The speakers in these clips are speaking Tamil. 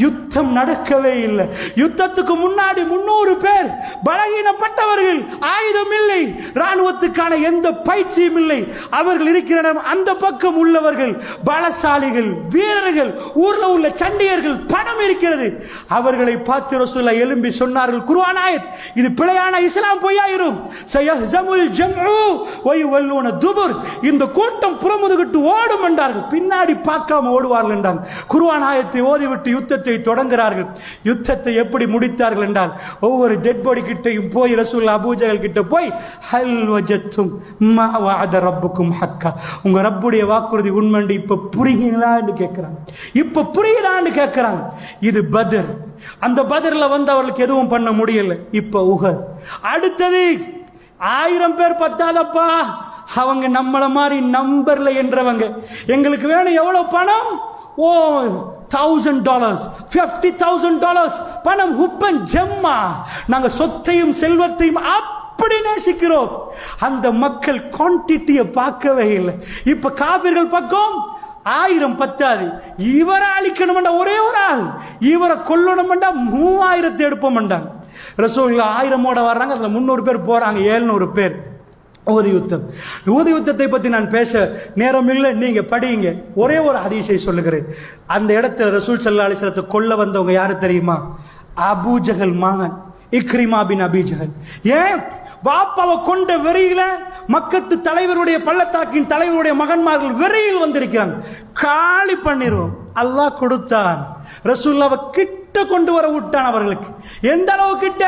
யுத்தம் நடக்கவே இல்லை. யுத்தத்துக்கு முன்னாடி 300 பேர் பலகீனப்பட்டவர்கள், ஆயுதம் இல்லை, ராணுவத்துக்கான எந்த பயிற்சியும் இல்லை. அவர்கள் இருக்கிற அந்த பக்கம் உள்ளவர்கள் பலசாலிகள், வீரர்கள், ஊர்ல உள்ள சண்டியர்கள், பணம் இருக்கிறது. அவர்களை பார்த்து ரசூலுல்லாஹ் எழும்பி சொன்னார்கள், குர்ஆன் ஆயத், இது பிழையான இஸ்லாம் பொய்யாயிரும். சயஹ்ஸமுல் ஜம்உ வ யுவல்லூன துபுர், இந்த கூட்டம் புறமுதுகிட்டு ஓடும் என்றார்கள், பின்னாடி பார்க்காம ஓடுவார்கள் என்றாங்க. குர்ஆன் ஆயத்தை ஓதிவிட்டு யுத்தத்தை தொடங்குகிறார்கள். யுத்தத்தை எப்படி முடித்தார்கள் என்றால், ஒவ்வொரு டெட் பாடி கிட்டையும் போய் ரசூலுல்லாஹ் அபூஜஹல் கிட்ட போய், ஹல் வஜத்தும் மா வஅத ரப்புக்கும் ஹக்கா, உங்க ரப்புடைய வாக்குறுதி உண்மைன்னு இப்ப புரியுங்களான்னு கேட்கிறாங்க. இப்ப புரியுதான்னு கேட்கிறாங்க. இது பத்ர். அந்த பத்ர்ல வந்து அவர்களுக்கு எதுவும் பண்ண முடியல. இப்ப உஹத். அடுத்தது 1000 பேர் பத்தாதப்பா, அவங்க நம்மள மாதிரி நம்பர்ல என்றவங்க. எங்களுக்கு வேணும் எவ்வளவு பணம்? ஓ $1000, $50,000 பணம், ஹுப்பன் ஜம்மா. நாங்க சொத்தையும் செல்வத்தையும் அப்படி நேசிக்கிறோம். அந்த மக்கள் குவான்டிட்டியை பார்க்கவே இல்லை. இப்ப காபிர்கள் பக்கம் 1000 பத்தாது, இவரை அழிக்கணும், ஒரே ஒரு ஆள் இவரை கொல்லணும், 3000 எடுப்போம். ரசூலுல்லாஹ் 1000 வர்றாங்க, அதுல 300 பேர் போறாங்க, 700 பேர். யுத்தத்தை பத்தி நான் பேச நேரம் இல்லை, நீங்க படிங்க. ஒரே ஒரு ஹதீஸை சொல்லுகிறேன். அந்த இடத்துல ரசூல் ஸல்லல்லாஹு அலைஹி வஸல்லம் கொல்ல வந்தவங்க யாரு தெரியுமா? அபூஜஹல் மகன் இக்ரிமா பின் அபி ஜஹல். ஏன் பாப்பாவை கொண்ட வெறியில மக்கத்து தலைவருடைய, பள்ளத்தாக்கின் தலைவருடைய மகன்மார்கள் வெறியில் வந்திருக்கிறாங்க. காலி பண்ணிடுவோம். அல்லாஹ் கொடுத்தான். ரசூலுல்லாஹ் கிட்ட கொண்டு வர விட்டான் அவர்களுக்கு. எந்த அளவு கிட்ட?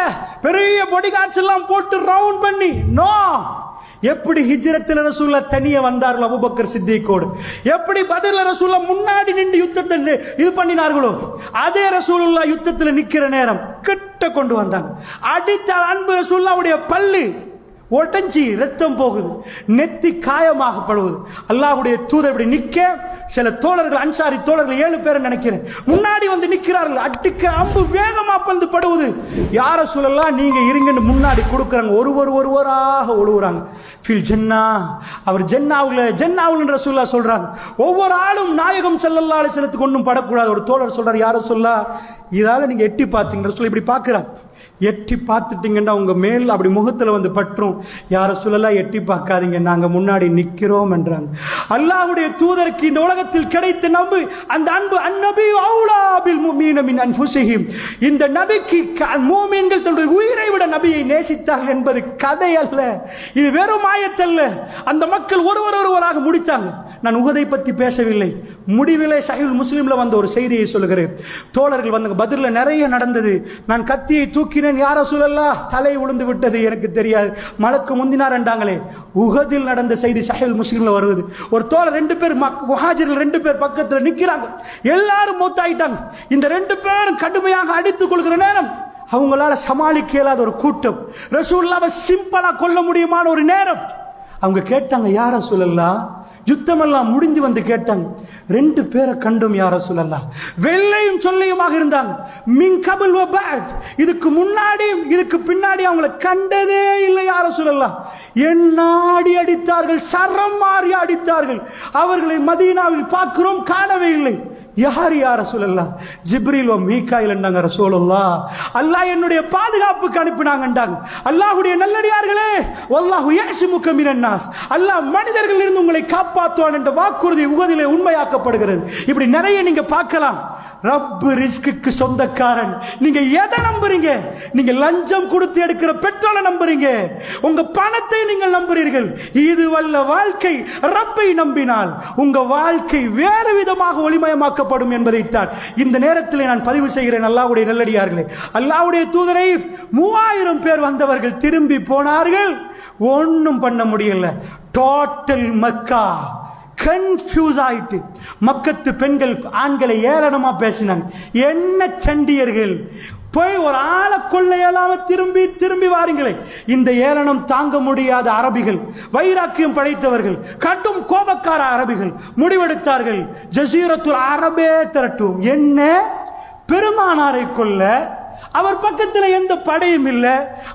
பெரிய பொடிகாட்ஸ் எல்லாம் போட்டு ரவுண்ட் பண்ணி. நோ, எப்படி ஹிஜ்ரத்தில் ரசூலுல்லாஹ் தனியே வந்தார்கள் அபூபக்கர் சித்திக்கோடு, எப்படி பத்ர்ல ரசூலுல்லாஹ் முன்னாடி நின்று யுத்தத்தை இது பண்ணினார்களோ, அதே ரசூலுல்லாஹ் யுத்தத்தில் நிக்கிற நேரம் கிட்ட கொண்டு வந்தாங்க. அடித்த அன்பு ரசூலுல்லாஹ்வுடைய பல்லு உடைஞ்சி ரத்தம் போகுது, நெத்தி காயமாகப்படுவது. அல்லாஹ்வுடைய தூதர் இப்படி நிக்க, சில தோழர்கள், அன்சாரி தோழர்கள் 7 பேர் நினைக்கிறேன், முன்னாடி வந்து நிக்கிறார்கள். அடிக்க அம்பு வேகமா பந்து படுவது. யார சொல்லலாம், நீங்க இருங்கன்னு முன்னாடி கொடுக்குறாங்க. ஒருவராக ஒழுகுறாங்க. ஃபில் ஜன்னா, அவர் ஜன்னாவுல ரசூலுல்லாஹ் சொல்றாங்க. ஒவ்வொரு ஆளும் நாயகம் ஸல்லல்லாஹு அலைஹி வஸல்லத்துக்கு ஒன்றும் படக்கூடாது. ஒரு தோழர் சொல்றாரு, யார சொல்லா, இதால நீங்க எட்டி பார்த்தீங்க ரசூல் இப்படி பார்க்கிறாங்க. எட்டி பார்த்துட்டீங்கன்னா உங்க மேல் அப்படி முகத்துல வந்து பற்றும். யார சொல்லலாம், எட்டி பார்க்காதீங்க, நாங்க முன்னாடி நிக்கிறோம் என்றாங்க. அல்லாஹ்வுடைய தூதருக்கு இந்த உலகத்தில் கிடைத்த நம்பு, அந்த அன்பு, அந்நபி அவுலா பில் முஃமினீன மின் அன்ஃபுஸிஹிம். இந்த நபிக்கு மூமின்கள் தன்னுடைய உயிரை விட நபியை நேசித்தார்கள் என்பது கதை அல்ல, இது வெறும் ஆயத்தல்ல. அந்த மக்கள் ஒருவராக முடித்தாங்க. நான் உஹதை பத்தி பேசவில்லை. முடிவிலே சஹீஹ் முஸ்லிம்ல வந்த ஒரு செய்தியை சொல்லுகிறேன். தோழர்கள் வந்தாங்க. பத்ர்ல நிறைய நடந்தது. நான் கத்தியை தூக்கினேன், யார சொல்லலாம், தலை விழுந்து விட்டது, எனக்கு தெரியாது, மலக்கு முந்தினார் என்றாங்களே. உஹதில் நடந்த செய்தி சஹீஹ் முஸ்லிம்ல வருவது. ஒரு தோழர் 2 பேர் முஹாஜிர்கள் 2 பேர் பக்கத்துல நிக்கிறாங்க. எல்லாரும் மௌத்தாயிட்டாங்க. இந்த 2 பேரும் கடுமையாக அடித்துக் கொள்கிற நேரம், அவங்களால சமாளிக்க இயலாத ஒரு கூட்டம். ரசூலுல்லாஹ்வை சிம்பிளா கொல்ல முடியுமான ஒரு நேரம். அவங்க கேட்டாங்க, யார சொல்லலாம், யுத்தமெல்லாம் முடிந்து வந்து கேட்டாங்க. 2 பேரை கண்டும் யார சொல்லலாம், வெள்ளையும் சொல்லியுமாக இருந்தாங்க. மின் கபல் வ பஅத், இதுக்கு முன்னாடியும் இதுக்கு பின்னாடி அவங்களை கண்டதே இல்லை யார சொல்லலாம். என்னாடி அடித்தார்கள், சரம் மாறி அடித்தார்கள். அவர்களை மதீனாவில் பார்க்கிறோம், காணவே இல்லை. யார சொல்லலாம், ஜிப்ரீல் வ மீகாயில் என்றாங்க ரசூலுல்லாஹ். அல்லாஹ் என்னுடைய பாதுகாப்புக்கு அனுப்பினாங்கன்றாங்க. அல்லாஹ்வுடைய நல்லடியார்களே, வல்லாஹு யஹ்சிமுக மினன் நாஸ், அல்லாஹ் மனிதர்களில் இருந்து உங்களை காப்பாற்றுவான் என்ற வாக்குறுதி உஹதிலே உண்மையாக்கப்படுகிறது. இப்படி நிறைய நீங்க பார்க்கலாம். ரப்பு ரிஸ்க்கு சொந்தக்காரன். நீங்க எதை நம்புறீங்க? நீங்க லஞ்சம் கொடுத்து எடுக்கிற பெட்ரோலை நம்புறீங்க, உங்க பணத்தை நீங்கள் நம்புறீர்கள். இது வல்ல வாழ்க்கை. ரப்பை நம்பினால் உங்க வாழ்க்கை வேறு விதமாக ஒளிமயமாக்கப்படும் என்பதைத்தான் இந்த நேரத்தில் நான் பதிவு செய்கிறேன். அல்லாஹ்வுடைய நல்லடியார்களே, அல்லாஹ்வுடைய தூதரை 3000 பேர் வந்தவர்கள் திரும்பி போனார்கள். ஒன்னும் பண்ண முடியல. டோட்டல் மக்கா கன்ஃபியூஸ் ஆயிட்டு. மக்கத்து பெண்கள் ஆண்களை ஏளனமா பேசினாங்க. என்ன சண்டியர்கள், போய் ஒரு ஆளை கொள்ள இயலாம திரும்பி வாருங்களே. இந்த ஏளனம் தாங்க முடியாத அரபிகள், வைராக்கியம் படைத்தவர்கள், கடும் கோபக்கார அரபிகள் முடிவெடுத்தார்கள், ஜசீரத்துல் அரபே திரட்டும். என்ன, பெருமானாரை கொல்ல அவர் பக்கத்துல எந்த படையும் இல்ல.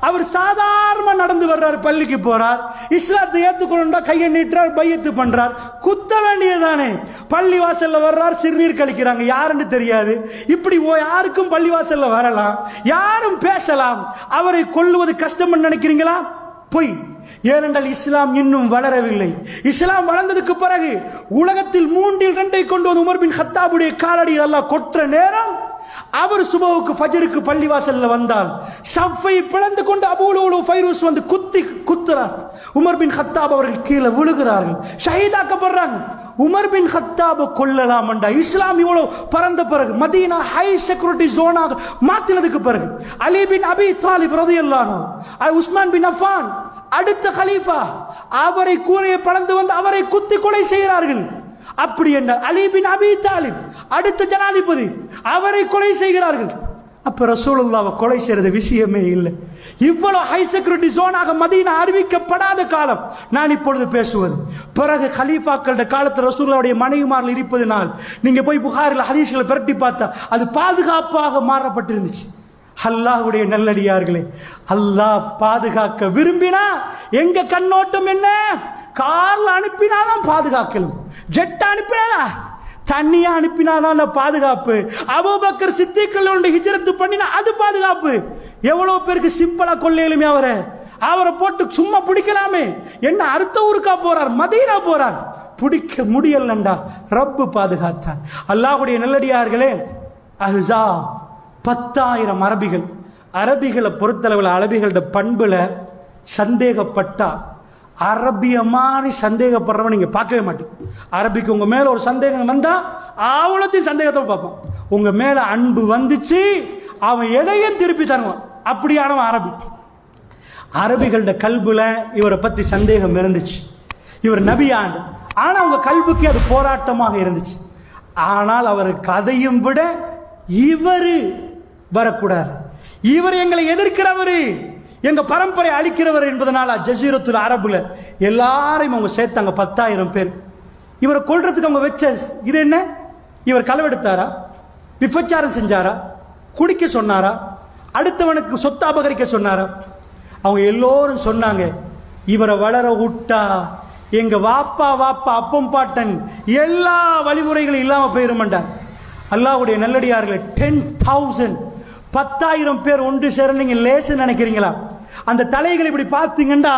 அவர் சாதாரண நடந்து வர்றார், பள்ளிக்கு போறார், இஸ்லாத்தை ஏத்துக்கொண்டா கையை நீட்டுறார், பையத்து பண்றார். குத்த வேண்டியதானே? பள்ளி வாசல்ல வர்றார், சிறுநீர் கழிக்கிறாங்க, யாருன்னு தெரியாது. இப்படி யாருக்கும் பள்ளி வாசல்ல வரலாம், யாரும் பேசலாம். அவரை கொல்லுவது கஷ்டம் நினைக்கிறீங்களா? பொய். ஏனென்றால் இஸ்லாம் இன்னும் வளரவில்லை. இஸ்லாம் வளர்ந்ததுக்கு பிறகு உலகத்தில் 3/2 கொண்டு வந்து உமர் பின் கத்தாபுடைய காலடியில் அல்லாஹ் கொற்ற நேரம், அவர் சுபவுக்கு ஃபஜ்ருக்கு பள்ளிவாசல்ல வந்தால் ஷஃபை பிளந்து கொண்டு அபூலுலு ஃபைரூஸ் வந்து குத்துறார். உமர் பின் கத்தாப் அவர்கள் கீழே விழுகிறார்கள், ஷஹீதாக்கப்படுறாங்க. உமர் பின் கத்தாப கொல்லலாம் என்றா இஸ்லாம் இவ்வளவு பறந்த பிறகு, மதீனா ஹை செக்யூரிட்டி ஜோனாக மாத்தினதுக்கு பிறகு, அலி பின் அபி தாலிப் ரலியல்லாஹு அன்ஹு, உஸ்மான் பின் அஃபான் அடுத்த கலீஃபா, அவரை கூரையை பறந்து வந்து அவரை குத்தி கொலை செய்கிறார்கள். அப்படி என்றால் அலி பின் அபி தாலிப் அடுத்த ஜனாதிபதி, அவரை கொலை செய்கிறார்கள். அப்ப ரசூலுல்லாஹ்வை கொலை செய்யறது விஷயமே இல்லை. இவ்வளவு ஹை செக்யூரிட்டி ஜோனாக மதீனா அறிவிக்கப்படாத காலம் நான் இப்பொழுது பேசுவது. பிறகு கலீஃபாக்களுடைய காலத்தில் ரசூலுல்லாஹ்வுடைய மனைவிமார்கள் இருப்பதனால் நீங்க போய் புகாரில் ஹதீஸ்களை பிரட்டி பார்த்தா அது பாதுகாப்பாக மாறப்பட்டிருந்துச்சு. அல்லாஹ்வுடைய நல்லடியார்களே, அல்லாஹ் பாதுகாக்க விரும்பினா எங்க கண்ணோட்டம் என்ன? கார்ல அனுப்பினாதான் பாதுகாக்கணும், ஜெட் அனுப்பினாதா, தண்ணியா அனுப்பினாதான் பாதுகாப்பு. அபூபக்கர் சித்திக்களுடைய ஹிஜ்ரத் பண்ணினா அது பாதுகாப்பு. எவ்வளவு பேருக்கு சிம்பிளா கொள்ளையிலுமே அவரை போட்டு சும்மா பிடிக்கலாமே, என்ன அடுத்த ஊருக்கா போறார், மதீனா போறார், பிடிக்க முடியலண்டா ரப்பு பாதுகாத்தான். அல்லாஹ்வுடைய நல்லடியார்களே, அஹ்ஸாப் 10,000 அரபிகள். அரபிகளை பொறுத்தளவில் அரபிகளோட பண்புல சந்தேகப்பட்டா, அரபிய மாதிரி சந்தேகப்படுறவன் நீங்க பார்க்கவே மாட்டீங்க. அரபிக்கு உங்க மேல ஒரு சந்தேகம் வந்தா அவ்வளோத்தையும் சந்தேகத்தை பார்ப்பான். உங்க மேல அன்பு வந்துச்சு, அவன் எதையும் திருப்பி தருவான். அப்படியானவன் அரபி. அரபிகளோட கல்புல இவரை பத்தி சந்தேகம் இருந்துச்சு. இவர் நபியாண்டு, ஆனா உங்க கல்புக்கு அது போராட்டமாக இருந்துச்சு. ஆனால் அவருக்கு அதையும் விட இவரு வரக்கூடாது, இவர் எங்களை எதிர்க்கிறவரு, எங்க பரம்பரை அழிக்கிறவர் என்பதனால ஜசீரத்துல் அரபுல எல்லாரையும் அவங்க சேர்த்தாங்க. 10,000 பேர். இவரை கொல்றதுக்கு அவங்க வச்ச இது என்ன? இவர் களவெடுத்தாரா, விபச்சாரம் செஞ்சாரா, குடிக்க சொன்னாரா, அடுத்தவனுக்கு சொத்து அபகரிக்க சொன்னாரா? அவங்க எல்லோரும் சொன்னாங்க, இவரை வளர விட்டா எங்க வாப்பா அப்பம் பாட்டன் எல்லா வழிமுறைகளும் இல்லாம போயிருமாண்டார். அல்லாஹ்வுடைய நல்லடியார்களே, 10,000 10,000 பேர் ஒன்று சேர நீங்க லேசு நினைக்கிறீங்களா? அந்த தலைகளை இப்படி பார்த்தீங்கன்னா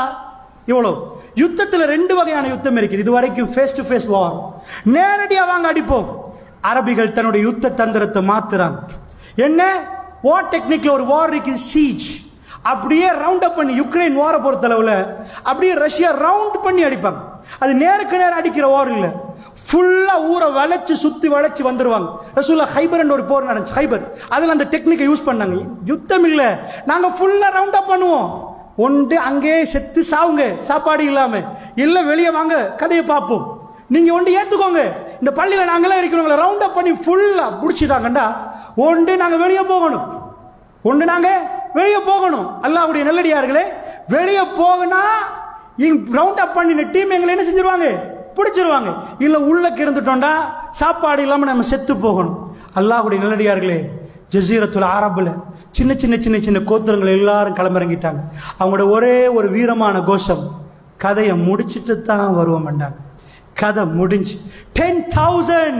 இவ்வளவு. யுத்தத்தில் 2 வகையான யுத்தம் இருக்குது. இது வரைக்கும் ஃபேஸ் டு ஃபேஸ் வார், நேரடியா வாங்க அடிப்போம். அரபிகள் தன்னுடைய யுத்த தந்திரத்தை மாத்துறாங்க. என்ன வார் டெக்னிக்ல ஒரு வார் இருக்கு, சீஜ். அப்படியே ரவுண்ட் அப் பண்ணி, யுக்ரைன் வார பொறுத்தளவுல அப்படியே ரஷ்யா ரவுண்ட் பண்ணி அடிப்பாங்க. அது நேருக்கு நேரம் அடிக்கிற வார் இல்ல, ஃபுல்லா ஊரை வளைச்சு சுத்தி வளைச்சு வந்துருவாங்க. ரசூலுல்லாஹ் ஹைபர் ஒரு போர் நடந்துச்சு, ஹைபர். அதுல அந்த டெக்னிக்கை யூஸ் பண்ணாங்க. யுத்தம் இல்ல, நாங்க ஃபுல்லா ரவுண்ட் அப் பண்ணுவோம். ஒன்று அங்கே செத்து சாவுங்க சாப்பாடு இல்லாம, இல்ல வெளியே வாங்க கதையை பார்ப்போம், நீங்க ஒன்று ஏத்துக்கோங்க, இந்த பள்ளியில நாங்களாம் இருக்கிறவங்கள ரவுண்ட் அப் பண்ணி ஃபுல்லா புடிச்சுட்டாங்கண்டா ஒன்று நாங்க வெளியே போகணும், ஒன்று நாங்க வெளியே போகணும். அல்லாஹ்வுடைய நல்லடியார்களே, வெளியே போகனா ரவுண்ட் அப் பண்ணின டீம் எங்களை என்ன செஞ்சிருவாங்க? பிடிச்சிருவாங்க. இல்ல உள்ளக்கு இருந்துட்டோம்டா சாப்பாடு இல்லாம நம்ம செத்து போகணும். அல்லாஹ்வுடைய நல்லடியார்களே, ஜசீரத்துல் அரபுல சின்ன சின்ன சின்ன சின்ன கோத்திரங்கள் எல்லாரும் களமிறங்கிட்டாங்க. அவங்களோட ஒரே ஒரு வீரமான கோஷம், கதையை முடிச்சுட்டு தான் வருவோம்ண்டாங்க. கதை முடிஞ்சு 10,000.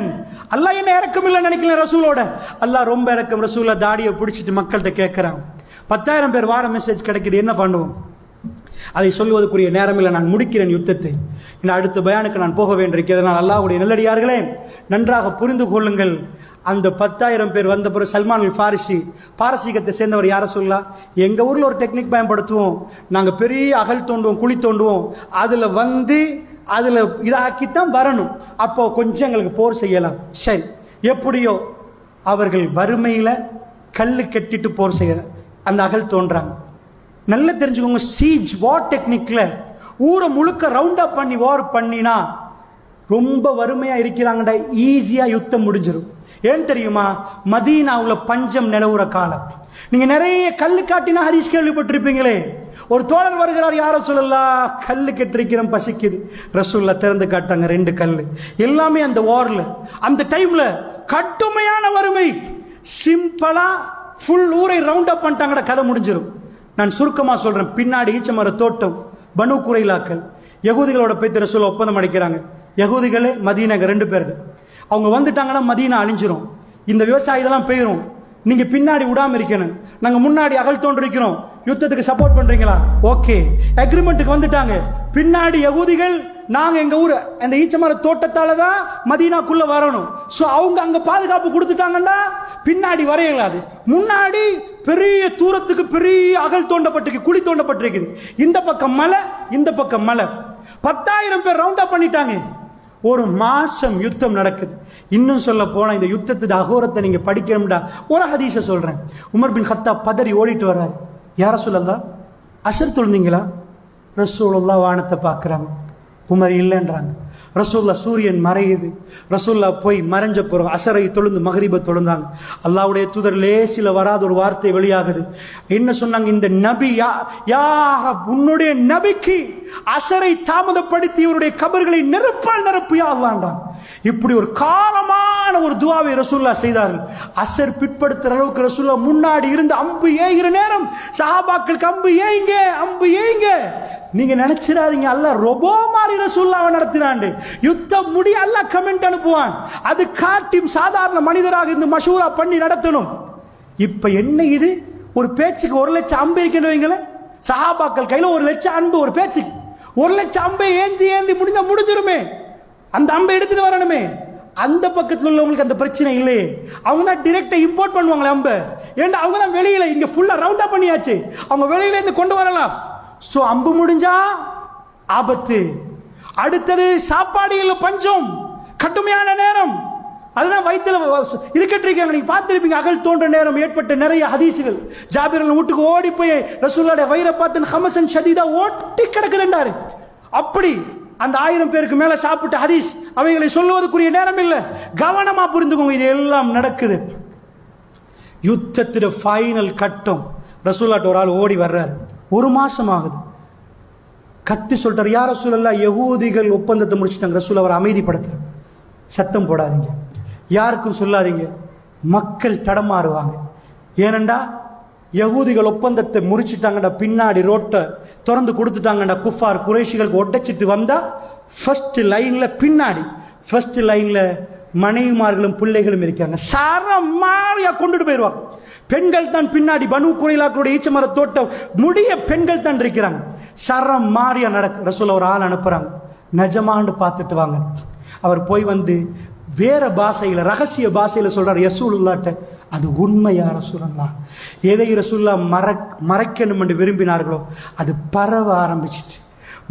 அல்லாஹ் என்ன இறக்கம் இல்லை நினைக்கல ரசூலோட. அல்லாஹ் ரொம்ப இறக்கம். ரசூலா தாடியை பிடிச்சிட்டு மக்கள்கிட்ட கேட்கிறாங்க, 10,000 பேர் வார மெசேஜ் கிடைக்குது, என்ன பண்ணுவோம்? அதை சொல்வதற்குரிய நேரமில்லை, நான் முடிக்கிறேன் யுத்தத்தை. இன்னும் அடுத்த பயானுக்கு நான் போக வேண்டியிருக்கிறதுனால் அல்லாஹ்வுடைய நல்லடியார்களே, நன்றாக புரிந்து கொள்ளுங்கள். அந்த 10,000 பேர் வந்த பிறகு சல்மான் அல் ஃபாரிசி, பாரசீகத்தை சேர்ந்தவர், யார சொல்லலாம், எங்க ஊர்ல ஒரு டெக்னிக் பயன்படுத்துவோம், நாங்க பெரிய அகல் தோண்டுவோம், குழி தோண்டுவோம், அதுல வந்து அதுல இதாக்கித்தான் வரணும், அப்போ கொஞ்சம் எங்களுக்கு போர் செய்யலாம். சரி, எப்படியோ அவர்கள் வறுமையில கல்லு கட்டிட்டு போர் செய்ய அந்த அகல் தோன்றாங்க. நல்லா தெரிஞ்சுக்கோங்க, சீஜ் வார் டெக்னிக்ல ஊரை முழுக்க ரவுண்ட் அப் பண்ணி வார் பண்ணினா ரொம்ப வறுமையா இருக்கிறாங்கடா, ஈஸியா யுத்தம் முடிஞ்சிடும். ஏன் தெரியுமா? மதீனாவுல பஞ்சம் நிலவுற காலம். நீங்க நிறைய கல்லு காட்டினா ஹதீஸ் கேள்விப்பட்டிருப்பீங்களே. ஒரு தோழர் வருகிறார், யார சொல்லலாம், கல்லு கெட்டிருக்கிறோம் பசிக்குது. ரசூல்லா திறந்து காட்டாங்க 2 கல்லு. எல்லாமே அந்த வார்ல, அந்த டைம்ல கடுமையான வறுமை. சிம்பிளா ஃபுல் ஊரை ரவுண்ட் அப் பண்ணிட்டாங்கடா, கதை முடிஞ்சிடும். நான் சுருக்கமா சொல்றேன். பின்னாடி ஈச்சமர தோட்டம், பனு குறைலாக்கள் யகூதிகளோட போய் ரசூல் ஒப்பந்தம் அடிக்கிறாங்க. யகூதிகளே மதீனா 2 பேர்கள். அவங்க வந்துட்டாங்கன்னா மதீனா அழிஞ்சிரும், இந்த விவசாயி இதெல்லாம் போயிரும். நீங்க பின்னாடி விடாம இருக்கணும், நாங்க முன்னாடி அகல் தோன்றிருக்கிறோம், யுத்தத்துக்கு சப்போர்ட் பண்றீங்களா? ஓகே, அக்ரிமெண்ட்டுக்கு வந்துட்டாங்க. பின்னாடி யகூதிகள் நாங்க எங்க ஊர் அந்த ஈச்சமர தோட்டத்தால தான் மதீனாக்குள்ள வரணும். சோ அவங்க அங்க பாதுகாப்பு கொடுத்துட்டாங்கன்னா பின்னாடி வரையலாது. முன்னாடி பெரிய தூரத்துக்கு பெரிய அகல் தோண்டப்பட்டிருக்கு, குழி தோண்டப்பட்டிருக்கு. இந்த பக்கம் மலை, இந்த பக்கம் மலை. 10,000 பேர் ரவுண்ட் அப் பண்ணிட்டாங்க. ஒரு மாசம் யுத்தம் நடக்குது. இன்னும் சொல்ல போனா இந்த யுத்தத்துக்கு அகோரத்தை நீங்க படிக்கணும்டா. ஒரு ஹதீஸ சொல்றேன். உமர் பின் கத்தாப் பதறி ஓடிட்டு வர்றாரு. யார சொல்லலாம், அசர் தொழுந்தீங்களா? ரசூலுல்லாஹ் வானத்தை பார்க்கறாங்க, உமர் இல்லைன்றாங்க. ரசூல்லா சூரியன் மறையுது, ரசூல்லா போய் மறைஞ்ச பிறகு அசரை தொழுந்து மகரிப தொழுந்தாங்க. அல்லாஹ்வுடைய தூதர் லேசில வராத ஒரு வார்த்தை வெளியாகுது. என்ன சொன்னாங்க? இந்த நபி உன்னுடைய நபிக்கு அசரை தாமதப்படுத்தி இவருடைய கபர்களை நெருப்பால் நிரப்பியா அல்லாண்டான். இப்படி ஒரு காரமான ஒரு துவாவை ரசூல்லா செய்தார்கள். அசர் பிற்படுத்துற அளவுக்கு ரசூல்லா முன்னாடி இருந்து அம்பு ஏய்கிற நேரம் சஹாபாக்களுக்கு அம்பு ஏய்ங்க, அம்பு ஏய்ங்க. நீங்க நினைச்சிடாதீங்க அல்லாஹ் ரொபோ மாதிரி ரசூல்லாவை நடத்தினாண்டு. யுத்தம் முடிய அல்லாஹ் கமெண்ட் அனுப்புவான். அது காட்டியும் சாதாரண மனிதராக இருந்து மஷூரா பண்ணி நடத்தணும். இப்ப என்ன இது, ஒரு பேச்சுக்கு 1,00,000 அம்பு இருக்கணும். சஹாபாக்கள் கையில 1,00,000 அன்பு, ஒரு பேச்சுக்கு 1,00,000 அம்பை ஏந்தி ஏந்தி முடிஞ்சிருமே. அந்த அம்பை எடுத்துட்டு வரணுமே. அந்த பக்கத்தில் உள்ளவங்களுக்கு அந்த பிரச்சனை இல்லையே. அவங்க தான் டைரக்டா இம்போர்ட் பண்ணுவாங்களே அம்பை. ஏன்னா அவங்க தான் வெளியில, இங்க ஃபுல்லா ரவுண்ட் அப் பண்ணியாச்சு, அவங்க வெளியில இருந்து கொண்டு வரலாம். சோ அம்பு முடிஞ்சா ஆபத்து. அடுத்தது சாப்பாடு இல்ல, பஞ்சம், கடுமையான நேரம். அதனால வயிற்றுல இருக்கட்டிருக்காங்க. நீங்க பார்த்திருப்பீங்க அகல் தோன்ற நேரம் ஏற்பட்ட நிறைய ஹதீசுகள். ஜாபிர் வீட்டுக்கு ஓடி போய் ரசூலுல்லாஹ்வுடைய வயிறை பார்த்து ஹமசன் ஷதீதா ஓட்டி கிடக்குதுன்றாரு. அப்படி அந்த 1000 பேருக்கு மேல சாப்பிட்ட ஹதீஸ், அவைகளை சொல்லுவதற்குரிய நேரம் இல்ல. கவனமா புரிந்துக்கோங்க, இது எல்லாம் நடக்குது. யுத்தத்தின் ஃபைனல் கட்டம். ரசூலுல்லாஹ் ஒரு ஆள் ஓடி வர்றாரு. 1 மாசம் ஆகுது. கத்தி சொல்றாரு, யா ரசூலல்லாஹ் யகூதிகள் ஒப்பந்தத்தை முடிச்சிட்டாங்க. ரசூல் அவர் அமைதிப்படுத்துறார். சத்தம் போடாதீங்க, யாருக்கும் சொல்லாதீங்க, மக்கள் தடமாறுவாங்க. ஏனண்டா யகூதிகள் ஒப்பந்தத்தை முறிச்சிட்டாங்கடா, பின்னாடி ரோட்டை திறந்து கொடுத்துட்டாங்கடா. குஃபார் குறைஷிகளுக்கு ஒட்டச்சிட்டு வந்தா ஃபர்ஸ்ட் லைன்ல, பின்னாடி ஃபர்ஸ்ட் லைன்ல மனைவிமார்களும் பிள்ளைகளும் இருக்காங்க. சரமாரியா கொண்டுட்டு போயிருவாங்க. பெண்கள் தான் பின்னாடி, பனு குறைலாக்களுடைய ஈச்சமர தோட்டம் முடிய பெண்கள் தான் இருக்கிறாங்க. சரம் மாரியா நடக்கு. ரசூல் ஒரு ஆள் அனுப்புறாங்க, நஜமான்னு பார்த்துட்டு வாங்க. அவர் போய் வந்து வேற பாஷையில, ரகசிய பாஷையில சொல்றாரு ரசூலுல்லாஹ்ட்ட, அது உண்மையா ரசூலுல்லாஹ்? எதை ரசூலுல்லாஹ் மறைக்கணும் என்று விரும்பினார்களோ அது பரவ ஆரம்பிச்சிட்டு